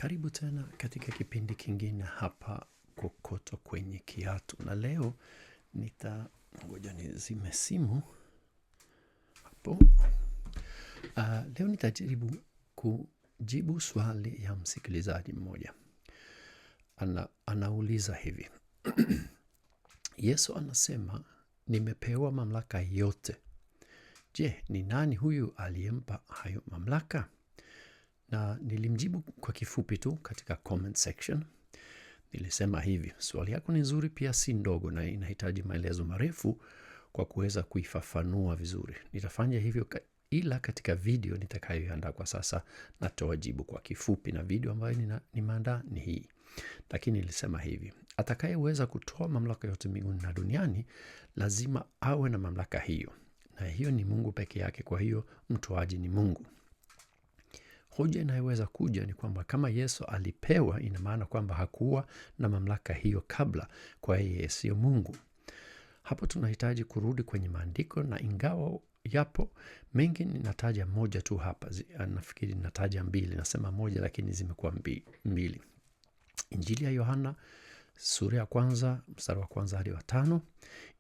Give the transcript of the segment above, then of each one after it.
Karibu tena katika kipindi kingine hapa Kokoto kwenye Kiatu. Na leo ngoja nizime simu hapo. Leo nitajaribu kujibu swali ya msikilizaji mmoja. Anauliza hivi. Yesu anasema nimepewa mamlaka yote. Je, ni nani huyu aliyempa hayo mamlaka? Na nilimjibu kwa kifupi tu katika comment section. Nilisema hivi, swali yako ni nzuri pia si ndogo na inahitaji maelezo marefu kwa kuweza kuifafanua vizuri. Nitafanya hivyo ila katika video nitakayoiandaa kwa sasa natoa jibu kwa kifupi, na video ambayo nimeandaa ni hii. Lakini nilisema hivi, atakayeweza kutoa mamlaka yote mbinguni na duniani lazima awe na mamlaka hiyo. Na hiyo ni Mungu peke yake, kwa hiyo mtoaji ni Mungu. Hoja inayoweza kuja ni kwamba kama Yesu alipewa, ina maana kwamba hakuwa na mamlaka hiyo kabla, kwa yeye sio Mungu. Hapo tunahitaji kurudi kwenye maandiko, na ingawa yapo mengi ninataja moja tu hapa. Nafikiri ninataja mbili, nasema moja lakini zimekuwa mbili. Injili ya Yohana sura ya 1 mstari wa 1 hadi wa 5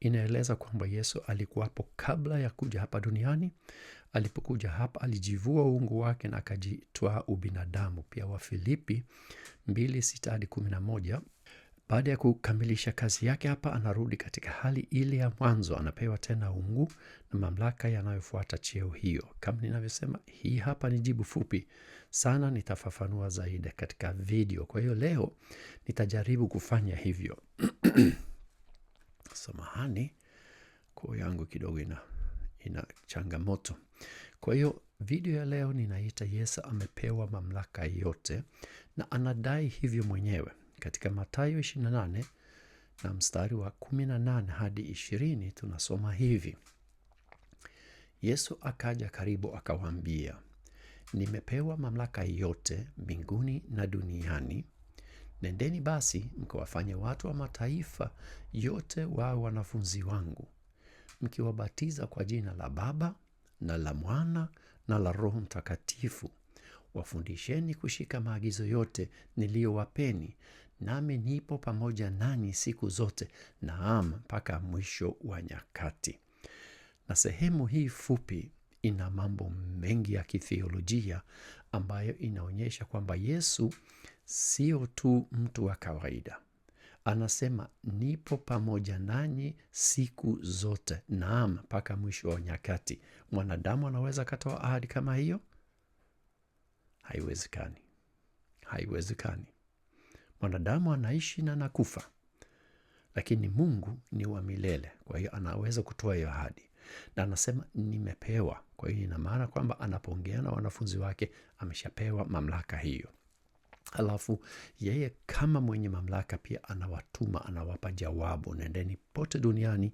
inaeleza kwamba Yesu alikuwapo kabla ya kuja hapa duniani. Alipokuja hapa alijivua uungu wake na akajitwaa ubinadamu. Pia Wafilipi 2:6 hadi 11. Baada ya kukamilisha kazi yake hapa, anarudi katika hali ile ya mwanzo, anapewa tena uungu na mamlaka yanayofuata cheo hiyo. Kama ninavyosema, hii hapa ni jibu fupi sana, nitafafanua zaidi katika video. Kwa hiyo leo nitajaribu kufanya hivyo. Samahani, koo yangu kidogo ina changamoto. Kwa hiyo video ya leo ninaita Yesu amepewa mamlaka yote, na anadai hivyo mwenyewe. Katika Mathayo 28 na mstari wa 18 hadi 20 tunasoma hivi. Yesu akaja karibu akawaambia, nimepewa mamlaka yote mbinguni na duniani. Nendeni basi mkawafanye watu wa mataifa yote wawe wanafunzi wangu, mkiwabatiza kwa jina la Baba na la Mwana na la Roho Mtakatifu. Wafundisheni kushika maagizo yote niliyowapeni, nami nipo pamoja nanyi siku zote, naam, mpaka mwisho wa nyakati. Na sehemu hii fupi ina mambo mengi ya kitheolojia ambayo inaonyesha kwamba Yesu sio tu mtu wa kawaida. Anasema nipo pamoja nanyi siku zote, naam, mpaka mwisho wa nyakati. Mwanadamu anaweza katoa ahadi kama hiyo? Haiwezekani. Haiwezekani. Mwanadamu anaishi na anakufa, lakini Mungu ni wa milele, kwa hiyo anaweza kutoa hiyo ahadi. Na anasema nimepewa, kwa hiyo ina maana kwamba anapoongea na wanafunzi wake ameshapewa mamlaka hiyo. Alafu yeye kama mwenye mamlaka pia anawatuma, anawapa jawabu, nendeni pote duniani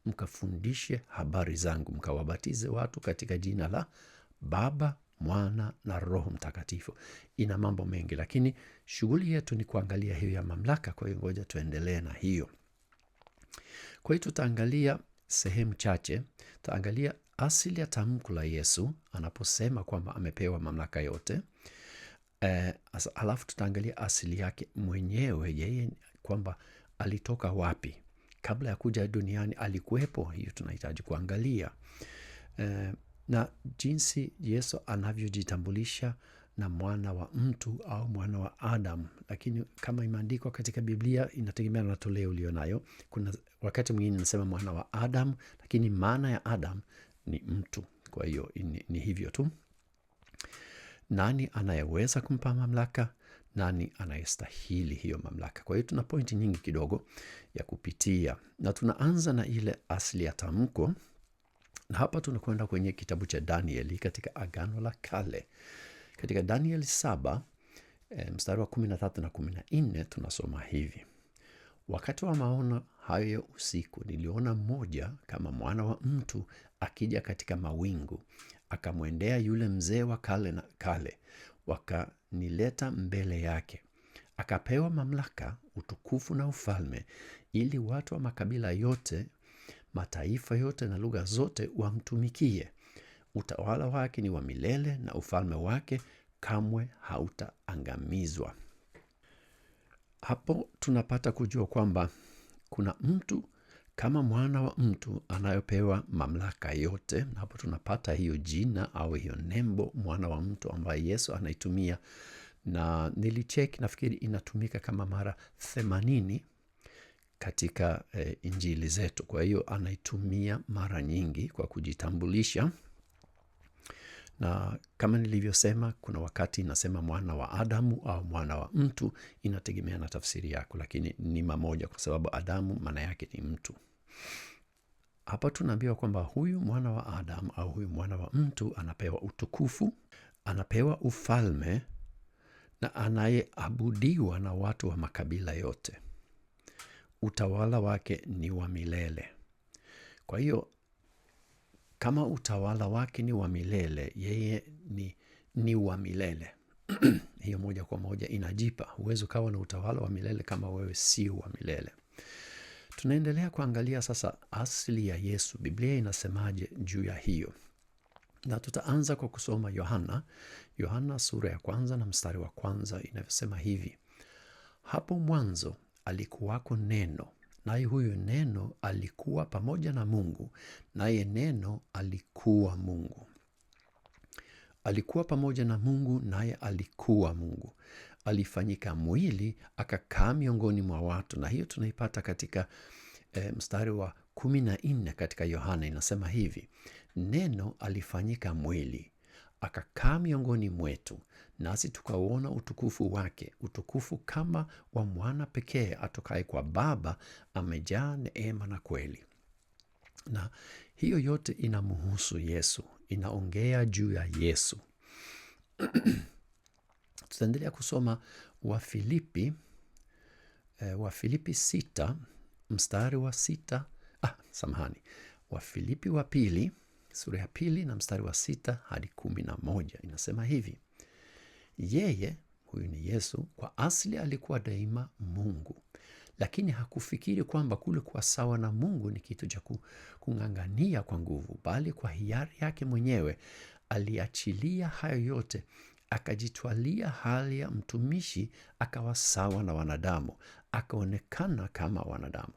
mkafundishe habari zangu, mkawabatize watu katika jina la Baba, Mwana na Roho Mtakatifu. Ina mambo mengi, lakini shughuli yetu ni kuangalia hiyo ya mamlaka. Kwa hiyo ngoja tuendelee na hiyo. Kwa hiyo tutaangalia sehemu chache. Tutaangalia asili ya tamko la Yesu anaposema kwamba amepewa mamlaka yote. Alafu tutaangalia asili yake mwenyewe, yeye kwamba alitoka wapi, kabla ya kuja duniani alikuwepo. Hiyo tunahitaji kuangalia. Na jinsi Yesu anavyojitambulisha na mwana wa mtu au mwana wa Adam. Lakini kama imeandikwa katika Biblia inategemea na toleo ulionayo. Kuna wakati mwingine nasema mwana wa Adam, lakini maana ya Adam ni mtu. Kwa hiyo ni hivyo tu. Nani anayeweza kumpa mamlaka? Nani anayestahili hiyo mamlaka? Kwa hiyo tuna pointi nyingi kidogo ya kupitia, na tunaanza na ile asili ya tamko. Na hapa tunakwenda kwenye kitabu cha Danieli katika Agano la Kale. Katika Danieli 7 mstari wa 13 na 14 tunasoma hivi. Wakati wa maono hayo usiku, niliona mmoja kama mwana wa mtu akija katika mawingu, akamwendea yule mzee wa kale, wakanileta mbele yake. Akapewa mamlaka, utukufu na ufalme, ili watu wa makabila yote, mataifa yote na lugha zote wamtumikie. Utawala wake ni wa milele na ufalme wake kamwe hautaangamizwa. Hapo tunapata kujua kwamba kuna mtu kama mwana wa mtu anayopewa mamlaka yote. Hapo tunapata hiyo jina au hiyo nembo mwana wa mtu ambaye Yesu anaitumia, na nilicheki nafikiri inatumika kama mara 80 katika injili zetu. Kwa hiyo anaitumia mara nyingi kwa kujitambulisha. Na kama nilivyosema, kuna wakati inasema mwana wa Adamu au mwana wa mtu, inategemea na tafsiri yako, lakini ni mamoja kwa sababu Adamu maana yake ni mtu. Hapa tunaambiwa kwamba huyu mwana wa Adamu au huyu mwana wa mtu anapewa utukufu, anapewa ufalme, na anayeabudiwa na watu wa makabila yote. Utawala wake ni wa milele. Kwa hiyo kama utawala wake ni wa milele, yeye ni wa milele. Hiyo moja kwa moja inajipa. Huwezi ukawa na utawala wa milele kama wewe sio wa milele. Tunaendelea kuangalia sasa asili ya Yesu. Biblia inasemaje juu ya hiyo? Na tutaanza kwa kusoma Yohana sura ya 1 na mstari wa 1 inavyosema hivi: hapo mwanzo alikuwako neno, naye huyo neno alikuwa pamoja na Mungu, naye neno alikuwa Mungu. Alikuwa pamoja na Mungu, naye alikuwa Mungu. Alifanyika mwili akakaa miongoni mwa watu. Na hiyo tunaipata katika mstari wa 14 katika Yohana. Inasema hivi: neno alifanyika mwili akakaa miongoni mwetu, nasi tukauona utukufu wake, utukufu kama wa mwana pekee atokaye kwa Baba, amejaa neema na kweli. Na hiyo yote inamhusu Yesu, inaongea juu ya Yesu. Tutaendelea kusoma Wafilipi 6 mstari wa 6. Wafilipi wa pili sura ya 2 na mstari wa 6 hadi 11 inasema hivi: yeye, huyu ni Yesu, kwa asili alikuwa daima Mungu, lakini hakufikiri kwamba kule kuwa sawa na Mungu ni kitu cha kung'ang'ania kwa nguvu, bali kwa hiari yake mwenyewe aliachilia hayo yote, akajitwalia hali ya mtumishi, akawa sawa na wanadamu, akaonekana kama wanadamu.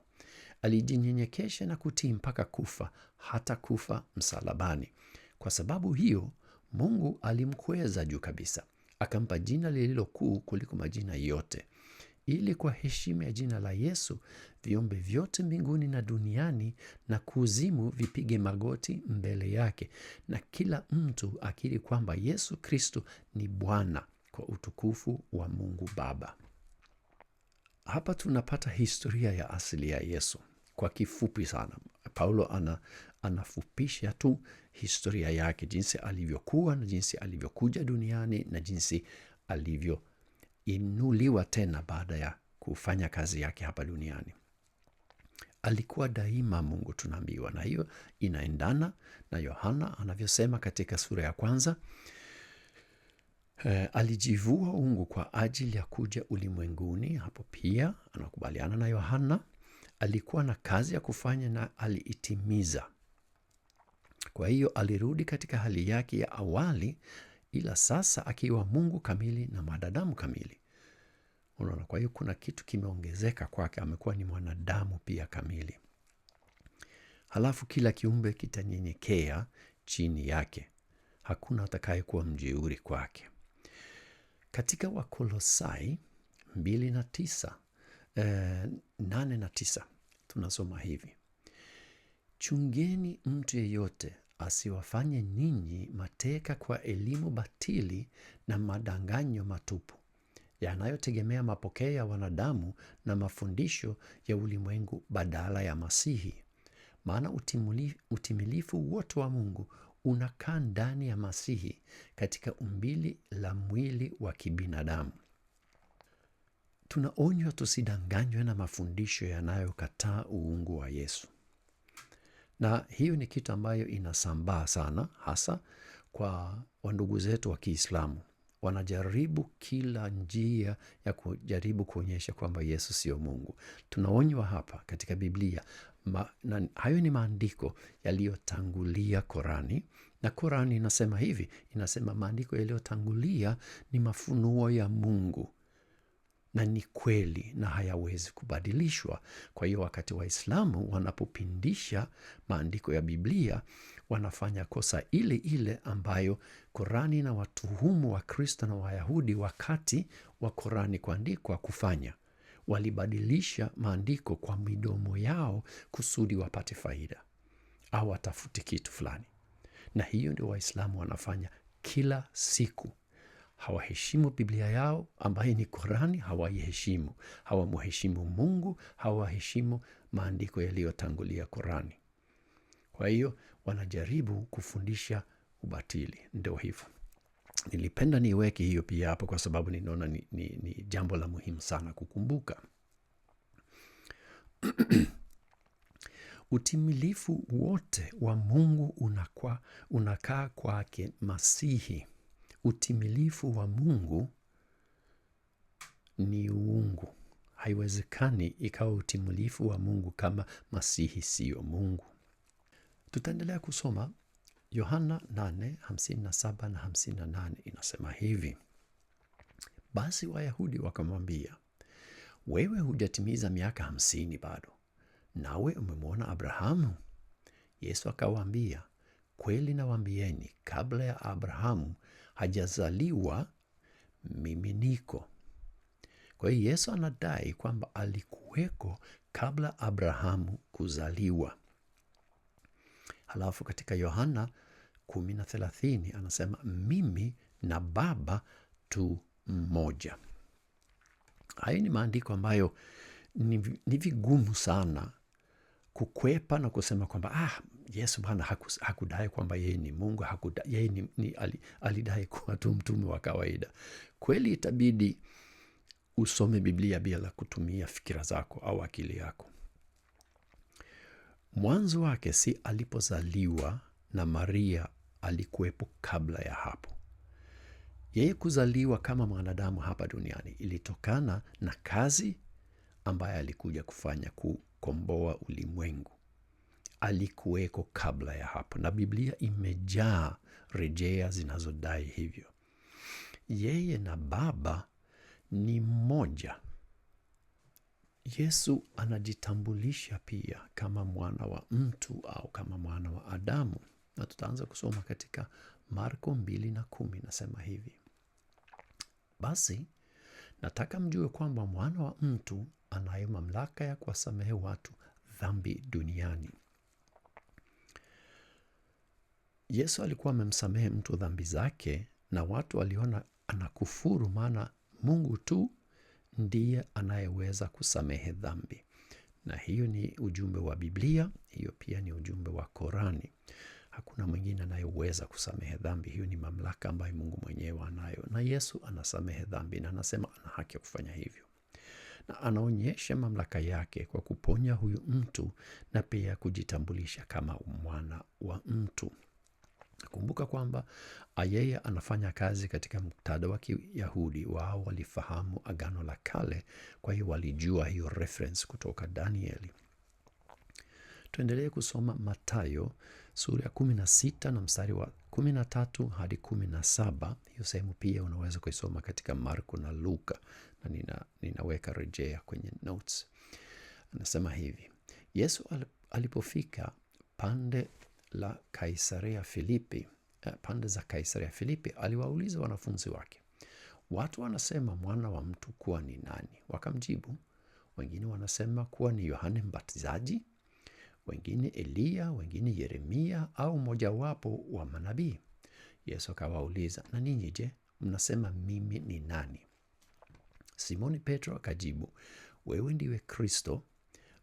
Alijinyenyekesha na kutii mpaka kufa, hata kufa msalabani. Kwa sababu hiyo Mungu alimkweza juu kabisa, akampa jina lililo kuu kuliko majina yote, ili kwa heshima ya jina la Yesu viumbe vyote mbinguni na duniani na kuzimu vipige magoti mbele yake, na kila mtu akiri kwamba Yesu Kristo ni Bwana, kwa utukufu wa Mungu Baba. Hapa tunapata historia ya asili ya Yesu kwa kifupi sana. Paulo anafupisha tu historia yake, jinsi alivyokuwa na jinsi alivyokuja duniani na jinsi alivyoinuliwa tena baada ya kufanya kazi yake hapa duniani. Alikuwa daima Mungu, tunaambiwa, na hiyo inaendana na Yohana anavyosema katika sura ya 1. Alijivua uungu kwa ajili ya kuja ulimwenguni. Hapo pia anakubaliana na Yohana. Alikuwa na kazi ya kufanya na aliitimiza. Kwa hiyo alirudi katika hali yake ya awali, ila sasa akiwa Mungu kamili na mwanadamu kamili. Unaona, kwa hiyo kuna kitu kimeongezeka kwake, amekuwa ni mwanadamu pia kamili. Halafu kila kiumbe kitanyenyekea chini yake, hakuna atakayekuwa mjeuri kwake. Katika Wakolosai 2:9, 8 na 9 tunasoma hivi: chungeni mtu yeyote asiwafanye ninyi mateka kwa elimu batili na madanganyo matupu, yanayotegemea mapokeo ya wanadamu na mafundisho ya ulimwengu badala ya Masihi. Maana utimilifu wote wa Mungu unakaa ndani ya Masihi katika umbili la mwili wa kibinadamu. Tunaonywa tusidanganywe na mafundisho yanayokataa uungu wa Yesu. Na hiyo ni kitu ambayo inasambaa sana, hasa kwa wandugu zetu wa Kiislamu. Wanajaribu kila njia ya kujaribu kuonyesha kwamba Yesu sio Mungu. Tunaonywa hapa katika Biblia. Na hayo ni maandiko yaliyotangulia Korani, Na Qurani inasema hivi, inasema maandiko yaliyotangulia ni mafunuo ya Mungu na ni kweli na hayawezi kubadilishwa. Kwa hiyo wakati Waislamu wanapopindisha maandiko ya Biblia, wanafanya kosa ile ile ambayo Qurani na watuhumu wa Kristo na Wayahudi wakati wa Qurani kuandikwa kufanya. Walibadilisha maandiko kwa midomo yao kusudi wapate faida au watafute kitu fulani. Na hiyo ndio Waislamu wanafanya kila siku. Hawaheshimu Biblia yao ambayo ni Qurani, hawaiheshimu. Hawamheshimu Mungu, hawaheshimu maandiko yaliyotangulia Qurani. Kwa hiyo wanajaribu kufundisha ubatili. Ndio hivyo. Nilipenda niweke hiyo pia hapo kwa sababu ninaona ni jambo la muhimu sana kukumbuka. Utimilifu wote wa Mungu unakaa kwake Masihi. Utimilifu wa Mungu ni uungu. Haiwezekani ikawa utimilifu wa Mungu kama Masihi siyo Mungu. Tutaendelea kusoma Yohana 8:57 na 58 inasema hivi. Basi Wayahudi wakamwambia, wewe hujatimiza miaka 50 bado, nawe umemwona Abrahamu? Yesu akawaambia, kweli nawaambieni, kabla ya Abrahamu hajazaliwa mimi niko. Kwa hiyo Yesu anadai kwamba alikuweko kabla Abrahamu kuzaliwa. Halafu katika Yohana 10:30 anasema mimi na Baba tu mmoja. Hayo ni maandiko ambayo ni vigumu sana kukwepa na kusema kwamba Yesu Bwana hakudai kwamba yeye ni Mungu, yeye alidai kuwa tu mtume wa kawaida. Kweli itabidi usome Biblia bila kutumia fikira zako au akili yako. Mwanzo wake si alipozaliwa na Maria alikuwepo kabla ya hapo. Yeye kuzaliwa kama mwanadamu hapa duniani ilitokana na kazi ambayo alikuja kufanya kukomboa ulimwengu. Alikuweko kabla ya hapo, na Biblia imejaa rejea zinazodai hivyo. Yeye na Baba ni mmoja. Yesu anajitambulisha pia kama mwana wa mtu au kama mwana wa Adamu. Na tutaanza kusoma katika Marko 2:10 nasema hivi. Basi nataka mjue kwamba mwana wa mtu anayo mamlaka ya kuwasamehe watu dhambi duniani. Yesu alikuwa amemsamehe mtu dhambi zake, na watu waliona anakufuru, maana Mungu tu ndiye anayeweza kusamehe dhambi. Na hiyo ni ujumbe wa Biblia, hiyo pia ni ujumbe wa Korani. Hakuna mwingine anayeweza kusamehe dhambi. Hiyo ni mamlaka ambayo Mungu mwenyewe anayo, na Yesu anasamehe dhambi na anasema ana haki ya kufanya hivyo. Na anaonyesha mamlaka yake kwa kuponya huyu mtu na pia kujitambulisha kama mwana wa mtu. Kumbuka kwamba yeye anafanya kazi katika muktadha wa Kiyahudi. Wao walifahamu Agano la Kale, kwa hiyo walijua hiyo reference kutoka Danieli. Tuendelee kusoma Mathayo sura ya 16 na mstari wa 13 hadi 17. Hiyo sehemu pia unaweza kuisoma katika Marko na Luka, na ninaweka rejea kwenye notes. Anasema hivi. Yesu alipofika pande za Kaisaria Filipi, aliwauliza wanafunzi wake, watu wanasema mwana wa mtu kuwa ni nani? Wakamjibu, wengine wanasema kuwa ni Yohane Mbatizaji, wengine Eliya, wengine Yeremia au mojawapo wa manabii. Yesu akawauliza, na ninyi je, mnasema mimi ni nani? Simoni Petro akajibu, wewe ndiwe Kristo,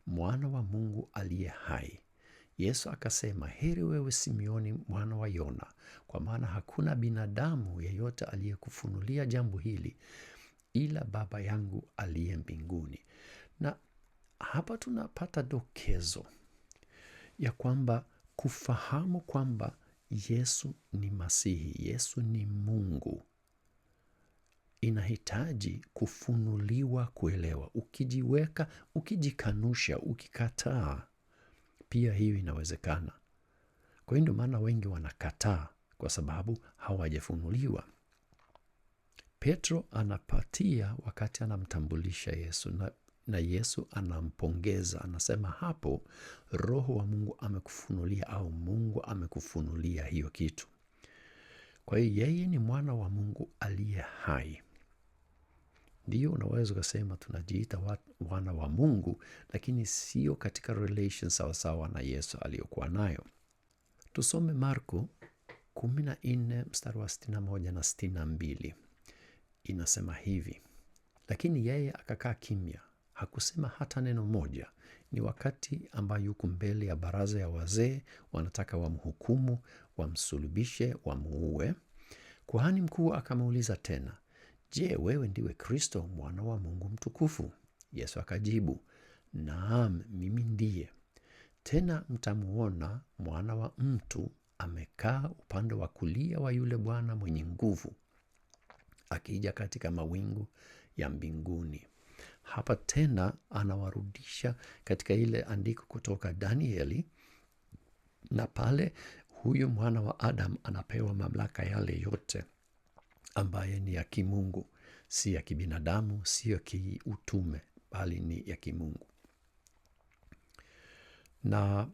mwana wa Mungu aliye hai. Yesu akasema, heri wewe Simioni mwana wa Yona, kwa maana hakuna binadamu yeyote aliyekufunulia jambo hili ila Baba yangu aliye mbinguni. Na hapa tunapata dokezo ya kwamba kufahamu kwamba Yesu ni Masihi, Yesu ni Mungu, inahitaji kufunuliwa kuelewa. Ukijiweka, ukijikanusha, ukikataa, pia hiyo inawezekana. Kwa hiyo ndio maana wengi wanakataa, kwa sababu hawajafunuliwa. Petro anapatia wakati anamtambulisha Yesu, na Yesu anampongeza, anasema hapo Roho wa Mungu amekufunulia, au Mungu amekufunulia hiyo kitu. Kwa hiyo yeye ni mwana wa Mungu aliye hai. Ndiyo, unaweza kusema tunajiita wana wa Mungu, lakini sio katika relation sawasawa na Yesu aliyokuwa nayo. Tusome Marko 14 mstari wa 61 na 62. Inasema hivi: lakini yeye akakaa kimya, hakusema hata neno moja. Ni wakati ambayo yuko mbele ya baraza ya wazee, wanataka wamhukumu, wamsulubishe, wamuue. Kuhani mkuu akamuuliza tena, je, wewe ndiwe Kristo, mwana wa Mungu mtukufu? Yesu akajibu, naam, mimi ndiye. Tena mtamuona Mwana wa Mtu amekaa upande wa kulia wa yule Bwana mwenye nguvu, akija katika mawingu ya mbinguni. Hapa tena anawarudisha katika ile andiko kutoka Danieli, na pale huyu mwana wa Adam anapewa mamlaka yale yote ambaye ni ya kimungu, si ya kibinadamu, si ya kiutume, bali ni ya kimungu. Na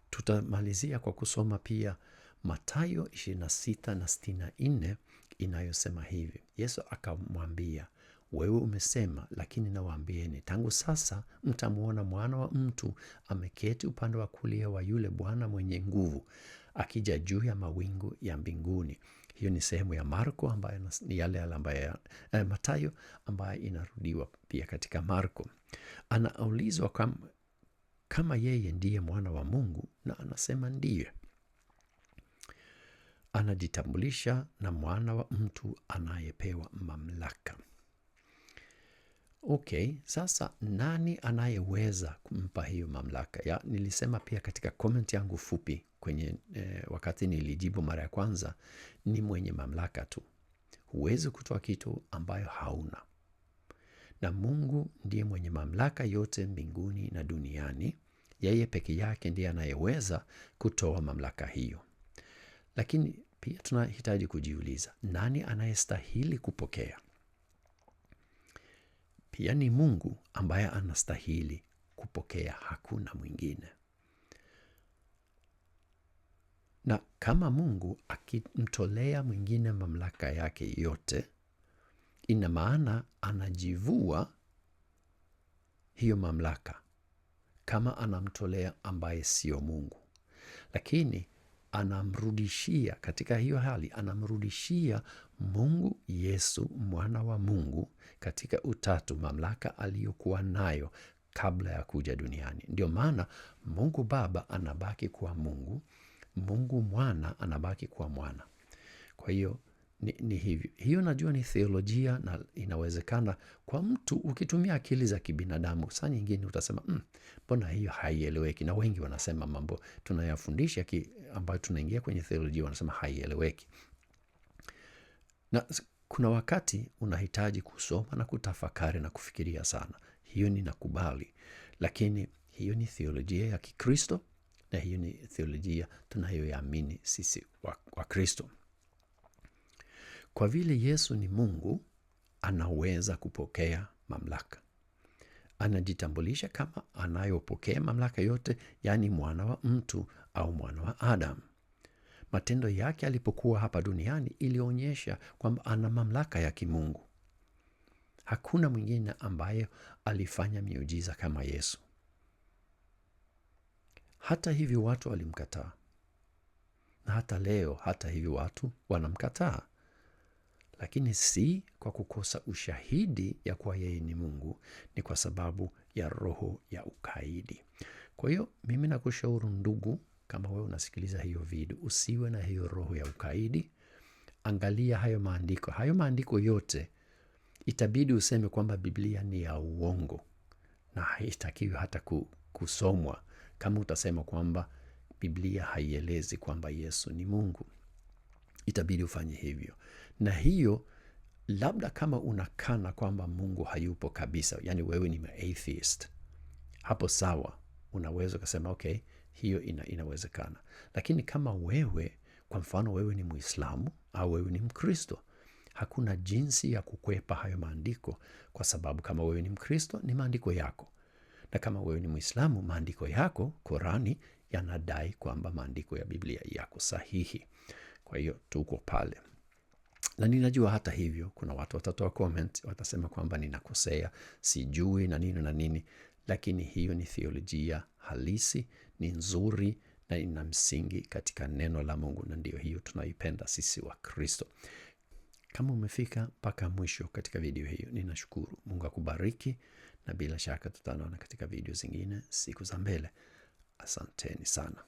tutamalizia kwa kusoma pia Mathayo 26 na 64 inayosema hivi: Yesu akamwambia, wewe umesema, lakini nawaambieni, tangu sasa mtamuona Mwana wa Mtu ameketi upande wa kulia wa yule Bwana mwenye nguvu, akija juu ya mawingu ya mbinguni. Hiyo ni sehemu ya Marko ambayo ni yale ambayo Mathayo ambayo inarudiwa pia katika Marko. Anaulizwa kama yeye ndiye mwana wa Mungu, na anasema ndiye. Anajitambulisha na mwana wa mtu anayepewa mamlaka. Okay, sasa nani anayeweza kumpa hiyo mamlaka? Nilisema pia katika comment yangu fupi kwenye wakati nilijibu mara ya kwanza, ni mwenye mamlaka tu. Huwezi kutoa kitu ambayo hauna. Na Mungu ndiye mwenye mamlaka yote mbinguni na duniani. Yeye peke yake ndiye anayeweza kutoa mamlaka hiyo. Lakini pia tunahitaji kujiuliza, nani anayestahili kupokea? Pia ni Mungu ambaye anastahili kupokea, hakuna mwingine. Na kama Mungu akimtolea mwingine mamlaka yake yote, ina maana anajivua hiyo mamlaka kama anamtolea ambaye sio Mungu. Lakini anamrudishia, katika hiyo hali anamrudishia Mungu Yesu mwana wa Mungu katika utatu mamlaka aliyokuwa nayo kabla ya kuja duniani. Ndio maana Mungu Baba anabaki kuwa Mungu, Mungu Mwana anabaki kuwa Mwana. Kwa hiyo ni hivyo. Hiyo najua ni theolojia, na inawezekana kwa mtu ukitumia akili za kibinadamu, saa nyingine utasema mbona hiyo haieleweki, na wengi wanasema mambo tunayafundisha ambayo tunaingia kwenye theolojia wanasema haieleweki. Na kuna wakati unahitaji kusoma na kutafakari na kufikiria sana. Hiyo ninakubali, lakini hiyo ni theolojia ya Kikristo, na hiyo ni theolojia tunayoiamini sisi wa Kristo. Kwa vile Yesu ni Mungu, anaweza kupokea mamlaka. Anajitambulisha kama anayopokea mamlaka yote, yaani mwana wa mtu au mwana wa Adam. Matendo yake alipokuwa hapa duniani ilionyesha kwamba ana mamlaka ya kimungu. Hakuna mwingine ambaye alifanya miujiza kama Yesu. Hata hivyo watu walimkataa. Na hata leo hata hivyo watu wanamkataa. Lakini si kwa kukosa ushahidi ya kuwa yeye ni Mungu, ni kwa sababu ya roho ya ukaidi. Kwa hiyo mimi nakushauri ndugu, kama wewe unasikiliza hiyo video, usiwe na hiyo roho ya ukaidi. Angalia hayo maandiko. Hayo maandiko yote itabidi useme kwamba Biblia ni ya uongo, na haitakiwi hata kusomwa kama utasema kwamba Biblia haielezi kwamba Yesu ni Mungu. Itabidi ufanye hivyo. Na hiyo labda kama unakana kwamba Mungu hayupo kabisa, yani wewe ni atheist, hapo sawa, unaweza kusema okay, hiyo inawezekana. Lakini kama wewe, kwa mfano wewe ni Muislamu au wewe ni Mkristo, hakuna jinsi ya kukwepa hayo maandiko, kwa sababu kama wewe ni Mkristo ni maandiko yako, na kama wewe ni Muislamu maandiko yako, Korani, yanadai kwamba maandiko ya Biblia yako sahihi. Kwa hiyo tuko pale. Na ninajua hata hivyo kuna watu watatoa comment, watasema kwamba ninakosea, sijui na nini na nini, lakini hiyo ni theolojia halisi, ni nzuri na ina msingi katika neno la Mungu, na ndio hiyo tunaipenda sisi wa Kristo. Kama umefika mpaka mwisho katika video hiyo, ninashukuru. Mungu akubariki, na bila shaka tutaona katika video zingine siku za mbele. Asanteni sana.